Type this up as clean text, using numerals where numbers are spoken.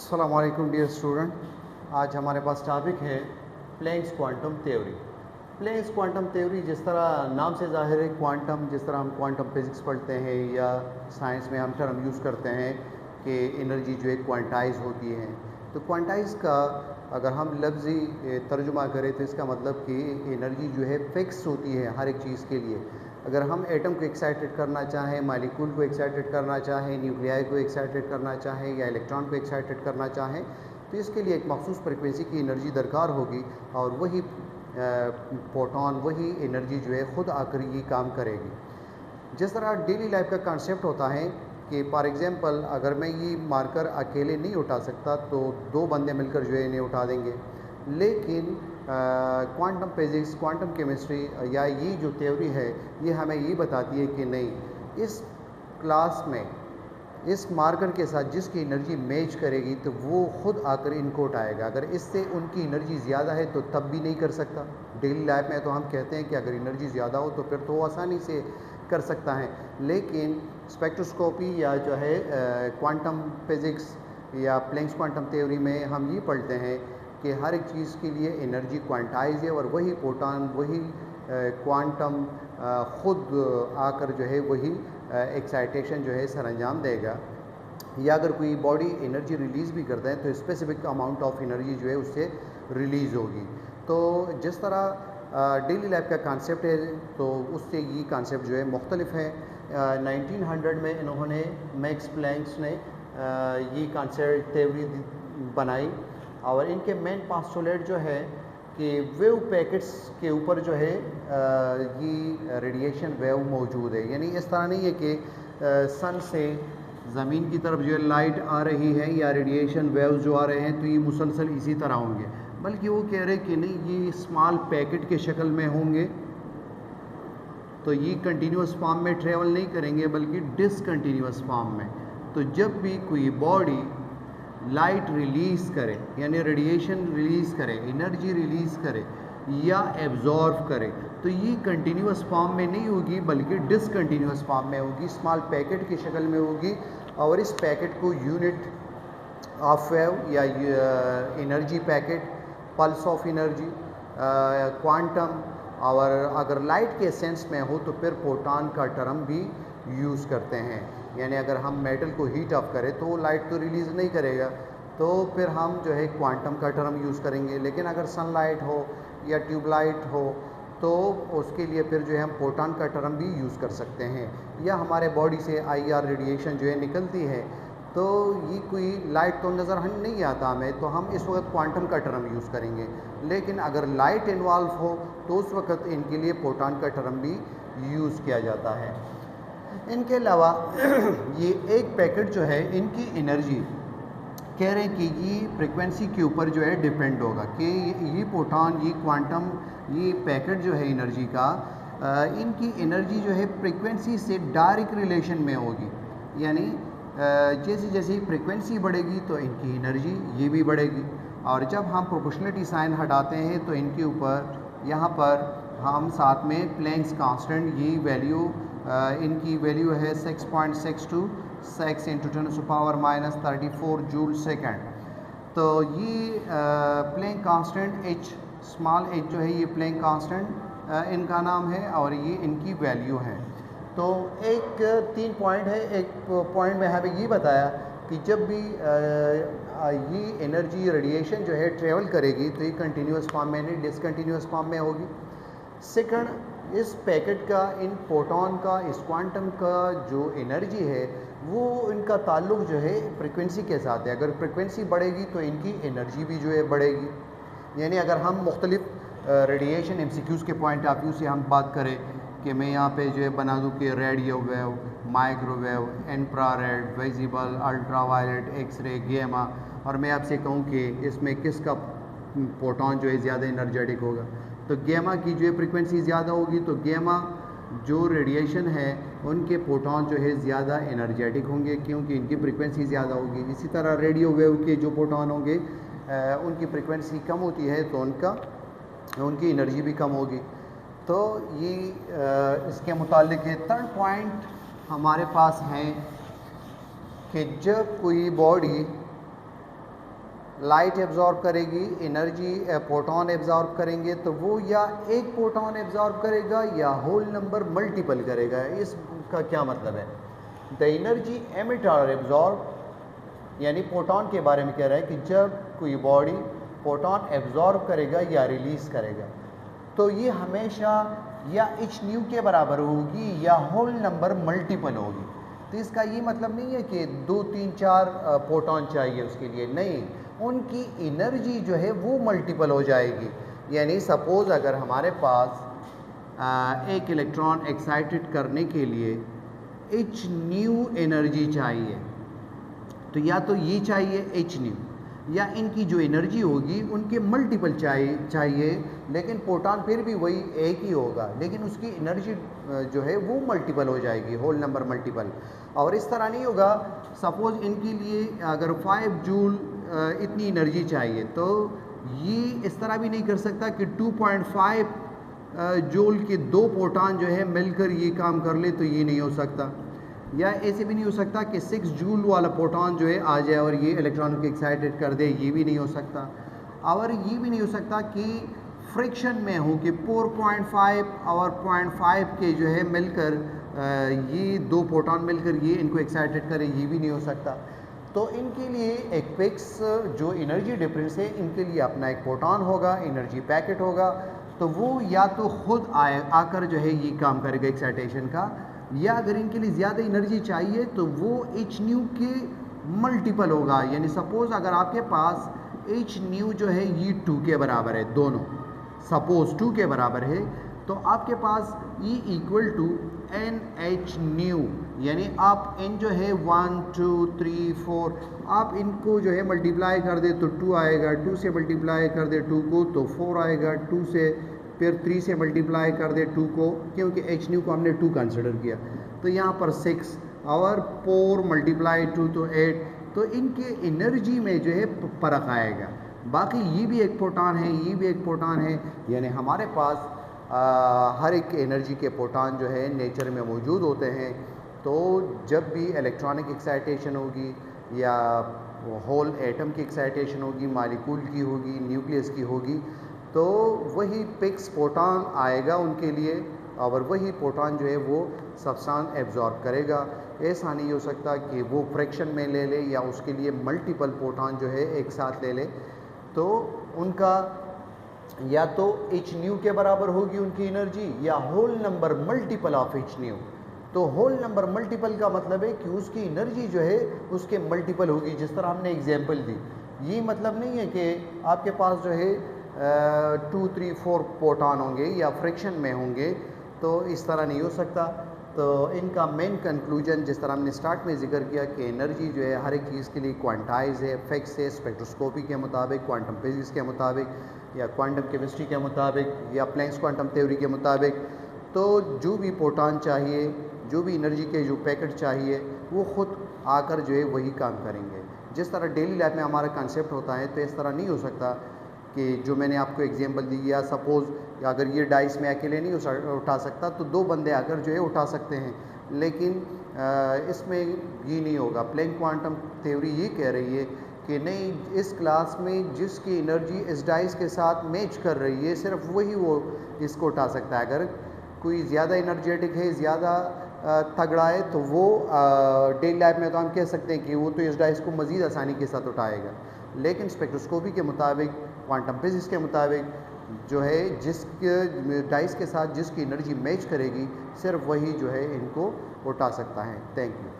अस्सलाम वालेकुम dear student. आज हमारे पास टॉपिक है Planck's quantum theory. Planck's quantum theory जिस तरह नाम से ज़ाहिर है, क्वांटम जिस तरह हम क्वांटम फिज़िक्स पढ़ते हैं या साइंस में हम टर्म यूज़ करते हैं कि एनर्जी जो है क्वांटाइज होती है, तो क्वांटाइज का अगर हम लफ्ज़ी तर्जुमा करें तो इसका मतलब कि एनर्जी जो है फ़िक्स होती है हर एक चीज़ के लिए। अगर हम एटम को एक्साइटेड करना चाहें, मालिक्यूल को एक्साइटेड करना चाहें, न्यूक्लियाई को एक्साइटेड करना चाहें या इलेक्ट्रॉन को एक्साइटेड करना चाहें, तो इसके लिए एक मखसूस फ्रिक्वेंसी की एनर्जी दरकार होगी और वही फोटोन, वही एनर्जी जो है ख़ुद आकर ये काम करेगी। जिस तरह डेली लाइफ का कॉन्सेप्ट होता है कि फॉर एग्ज़ाम्पल अगर मैं ये मार्कर अकेले नहीं उठा सकता तो दो बंदे मिलकर जो है इन्हें उठा देंगे, लेकिन क्वांटम फिज़िक्स, क्वांटम केमिस्ट्री या ये जो थ्योरी है ये हमें ये बताती है कि नहीं, इस क्लास में इस मार्कर के साथ जिसकी एनर्जी मैच करेगी तो वो ख़ुद आकर इनको उठाएगा। अगर इससे उनकी एनर्जी ज़्यादा है तो तब भी नहीं कर सकता। डेली लाइफ में तो हम कहते हैं कि अगर एनर्जी ज़्यादा हो तो फिर तो वो आसानी से कर सकता है, लेकिन स्पेक्ट्रोस्कोपी या जो है क्वांटम फिज़िक्स या प्लैंक्स क्वांटम थ्योरी में हम ये पढ़ते हैं कि हर एक चीज़ के लिए एनर्जी क्वांटाइज है और वही फोटॉन, वही क्वांटम ख़ुद आकर जो है वही एक्साइटेशन जो है सर अंजाम देगा। या अगर कोई बॉडी एनर्जी रिलीज़ भी करता है तो स्पेसिफिक अमाउंट ऑफ एनर्जी जो है उससे रिलीज़ होगी। तो जिस तरह डेली लाइफ का कॉन्सेप्ट है तो उससे ये कॉन्सेप्ट जो है मुख्तलिफ है। 1900 में इन्होंने मैक्स प्लैंक्स ने ये कॉन्सेप्ट थ्योरी बनाई और इनके मेन पोस्टुलेट जो है कि वेव पैकेट्स के ऊपर जो है ये रेडिएशन वेव मौजूद है। यानी इस तरह नहीं है कि सन से ज़मीन की तरफ जो है लाइट आ रही है या रेडिएशन वेव्स जो आ रहे हैं तो ये मुसलसल इसी तरह होंगे, बल्कि वो कह रहे हैं कि नहीं, ये स्मॉल पैकेट के शक्ल में होंगे। तो ये कंटिन्यूस फॉर्म में ट्रेवल नहीं करेंगे बल्कि डिसकंटिन्यूस फॉर्म में। तो जब भी कोई बॉडी लाइट रिलीज़ करे यानी रेडिएशन रिलीज़ करे, एनर्जी रिलीज़ करे या एब्जॉर्व करे, तो ये कंटिन्यूस फॉर्म में नहीं होगी बल्कि डिसकंटिन्यूस फॉर्म में होगी, स्मॉल पैकेट की शक्ल में होगी। और इस पैकेट को यूनिट ऑफ वेव या energy packet, pulse of energy, quantum, और अगर लाइट के सेंस में हो तो फिर फोटॉन का टर्म भी यूज़ करते हैं। यानी अगर हम मेटल को हीट अप करें तो वो लाइट तो रिलीज़ नहीं करेगा, तो फिर हम जो है क्वांटम का टर्म यूज़ करेंगे। लेकिन अगर सनलाइट हो या ट्यूबलाइट हो तो उसके लिए फिर जो है हम फोटॉन का टर्म भी यूज़ कर सकते हैं। या हमारे बॉडी से IR रेडिएशन जो है निकलती है, तो ये कोई लाइट तो नज़र नहीं आता हमें, तो हम इस वक्त क्वांटम का टर्म यूज़ करेंगे। लेकिन अगर लाइट इन्वॉल्व हो तो उस वक्त इनके लिए फोटॉन का टर्म भी यूज़ किया जाता है। इनके अलावा ये एक पैकेट जो है इनकी एनर्जी कह रहे हैं कि ये फ्रिक्वेंसी के ऊपर जो है डिपेंड होगा कि ये फोटॉन, ये क्वांटम, ये पैकेट जो है एनर्जी का, इनकी एनर्जी जो है फ्रिक्वेंसी से डायरेक्ट रिलेशन में होगी। यानी जैसे जैसे फ्रिक्वेंसी बढ़ेगी तो इनकी एनर्जी ये भी बढ़ेगी। और जब हम प्रोपोर्शनलिटी साइन हटाते हैं तो इनके ऊपर यहाँ पर हम साथ में प्लैंक्स कांस्टेंट, ये वैल्यू इनकी वैल्यू है 6.62 6 × 10⁻³ जूल सेकेंड। तो ये Planck constant H, small h जो है ये प्लैंक कांस्टेंट इनका नाम है और ये इनकी वैल्यू है। तो एक 3 पॉइंट है। एक पॉइंट में हमें ये बताया कि जब भी ये एनर्जी रेडिएशन जो है ट्रेवल करेगी तो ये कंटिन्यूस फॉर्म में नहीं, डिसकंटिन्यूस फॉर्म में होगी। सेकंड, इस पैकेट का, इन फोटॉन का, इस क्वांटम का जो एनर्जी है वो इनका ताल्लुक़ जो है फ्रिक्वेंसी के साथ है। अगर फ्रिक्वेंसी बढ़ेगी तो इनकी एनर्जी भी जो है बढ़ेगी। यानी अगर हम मुख्तलिफ रेडिएशन MCQs के पॉइंट ऑफ व्यू से हम बात करें कि मैं यहाँ पे जो है बना दूँ कि radio wave, microwave, infrared, visible, ultraviolet, X ray, gamma, और मैं आपसे कहूँ कि इसमें किसका फोटॉन जो है ज़्यादा एनर्जेटिक होगा, तो गैमा की जो है फ्रिक्वेंसी ज़्यादा होगी, तो गैमा जो रेडिएशन है उनके फोटॉन जो है ज़्यादा एनर्जेटिक होंगे क्योंकि इनकी फ्रिक्वेंसी ज़्यादा होगी। इसी तरह रेडियो वेव के जो फोटॉन होंगे उनकी फ्रिक्वेंसी कम होती है तो उनकी एनर्जी भी कम होगी। तो ये इसके मुतालिक है। थर्ड पॉइंट हमारे पास है कि जब कोई बॉडी लाइट एब्जॉर्ब करेगी, एनर्जी प्रोटॉन एब्जॉर्ब करेंगे, तो वो या एक प्रोटॉन एब्जॉर्ब करेगा या होल नंबर मल्टीपल करेगा। इसका क्या मतलब है? द एनर्जी एमिट और एब्जॉर्ब, यानी प्रोटॉन के बारे में कह रहा है कि जब कोई बॉडी प्रोटॉन एब्जॉर्ब करेगा या रिलीज़ करेगा तो ये हमेशा या एच न्यू के बराबर होगी या होल नंबर मल्टीपल होगी। तो इसका ये मतलब नहीं है कि 2 3 4 प्रोटॉन चाहिए उसके लिए, नहीं, उनकी एनर्जी जो है वो मल्टीपल हो जाएगी। यानी सपोज़ अगर हमारे पास एक इलेक्ट्रॉन एक्साइटेड करने के लिए एच न्यू एनर्जी चाहिए, तो या तो ये चाहिए एच न्यू, या इनकी जो एनर्जी होगी उनके मल्टीपल चाहिए, लेकिन प्रोटॉन फिर भी वही एक ही होगा, लेकिन उसकी एनर्जी जो है वो मल्टीपल हो जाएगी, होल नंबर मल्टीपल। और इस तरह नहीं होगा, सपोज़ इनके लिए अगर 5 जूल इतनी एनर्जी चाहिए, तो ये इस तरह भी नहीं कर सकता कि 2.5 जूल के 2 प्रोटॉन जो है मिलकर ये काम कर ले, तो ये नहीं हो सकता। या ऐसे भी नहीं हो सकता कि 6 जूल वाला प्रोटॉन जो है आ जाए और ये इलेक्ट्रॉन को एक्साइटेड कर दे, ये भी नहीं हो सकता। और ये भी नहीं हो सकता कि फ्रिक्शन में हो कि 4.5 और 0.5 के जो है मिलकर ये 2 प्रोटॉन मिलकर ये इनको एक्साइटेड करे, ये भी नहीं हो सकता। तो इनके लिए एक फिक्स जो एनर्जी डिफरेंस है, इनके लिए अपना एक प्रोटॉन होगा, एनर्जी पैकेट होगा, तो वो या तो खुद आकर जो है ये काम करेगा एक्साइटेशन का, या अगर इनके लिए ज़्यादा एनर्जी चाहिए तो वो एच न्यू के मल्टीपल होगा। यानी सपोज़ अगर आपके पास एच न्यू जो है ये 2 के बराबर है, दोनों सपोज़ 2 के बराबर है, तो आपके पास E equal to n h nu, यानी आप n जो है 1 2 3 4 आप इनको जो है मल्टीप्लाई कर दे तो 2 आएगा, 2 से मल्टीप्लाई कर दे 2 को तो 4 आएगा, 2 से फिर 3 से मल्टीप्लाई कर दे 2 को, क्योंकि एच न्यू को हमने 2 कंसिडर किया, तो यहाँ पर 6 और 4 मल्टीप्लाई 2 तो 8, तो इनके एनर्जी में जो है फ़र्क आएगा। बाकी ये भी एक प्रोटॉन है, ये भी एक प्रोटॉन है, यानी हमारे पास हर एक एनर्जी के प्रोटॉन जो है नेचर में मौजूद होते हैं। तो जब भी इलेक्ट्रॉनिक एक्साइटेशन होगी या होल एटम की एक्साइटेशन होगी, मालिक्यूल की होगी, न्यूक्लियस की होगी, तो वही पिक्स प्रोटॉन आएगा उनके लिए, और वही प्रोटॉन जो है वो सब्सटेंस एब्जॉर्ब करेगा। ऐसा नहीं हो सकता कि वो फ्रैक्शन में ले ले या उसके लिए मल्टीपल प्रोटॉन जो है एक साथ ले ले, तो उनका या तो एच न्यू के बराबर होगी उनकी एनर्जी या whole number multiple of h nu. तो होल नंबर मल्टीपल का मतलब है कि उसकी एनर्जी जो है उसके मल्टीपल होगी, जिस तरह हमने एग्जांपल दी। ये मतलब नहीं है कि आपके पास जो है 2 3 4 प्रोटॉन होंगे या फ्रिक्शन में होंगे, तो इस तरह नहीं हो सकता। तो इनका मेन कंक्लूजन जिस तरह हमने स्टार्ट में जिक्र किया कि एनर्जी जो है हर एक चीज़ के लिए क्वांटाइज है, फिक्स है, स्पेक्ट्रोस्कोपी के मुताबिक, क्वांटम फिजिक्स के मुताबिक, या क्वांटम केमिस्ट्री के मुताबिक, या प्लैंक्स क्वांटम थ्योरी के मुताबिक। तो जो भी प्रोटॉन चाहिए, जो भी एनर्जी के जो पैकेट चाहिए, वो ख़ुद आकर जो है वही काम करेंगे। जिस तरह डेली लाइफ में हमारा कंसेप्ट होता है, तो इस तरह नहीं हो सकता कि जो मैंने आपको एग्जांपल दी, या सपोज़ अगर ये डाइस में अकेले नहीं उठा सकता तो 2 बंदे आकर जो है उठा सकते हैं, लेकिन इसमें ये नहीं होगा। प्लैंक क्वांटम थ्योरी ये कह रही है कि नहीं, इस क्लास में जिसकी एनर्जी इस डाइस के साथ मैच कर रही है सिर्फ वही वो इसको उठा सकता है। अगर कोई ज़्यादा एनर्जेटिक है, ज़्यादा तगड़ा है, तो वो डेली लाइफ में तो हम कह सकते हैं कि वो तो इस डाइस को मज़ीद आसानी के साथ उठाएगा, लेकिन स्पेक्ट्रोस्कोपी के मुताबिक, क्वांटम फिजिक्स के मुताबिक जो है जिसके डाइस के साथ जिसकी एनर्जी मैच करेगी सिर्फ वही जो है इनको उठा सकता है। Thank you.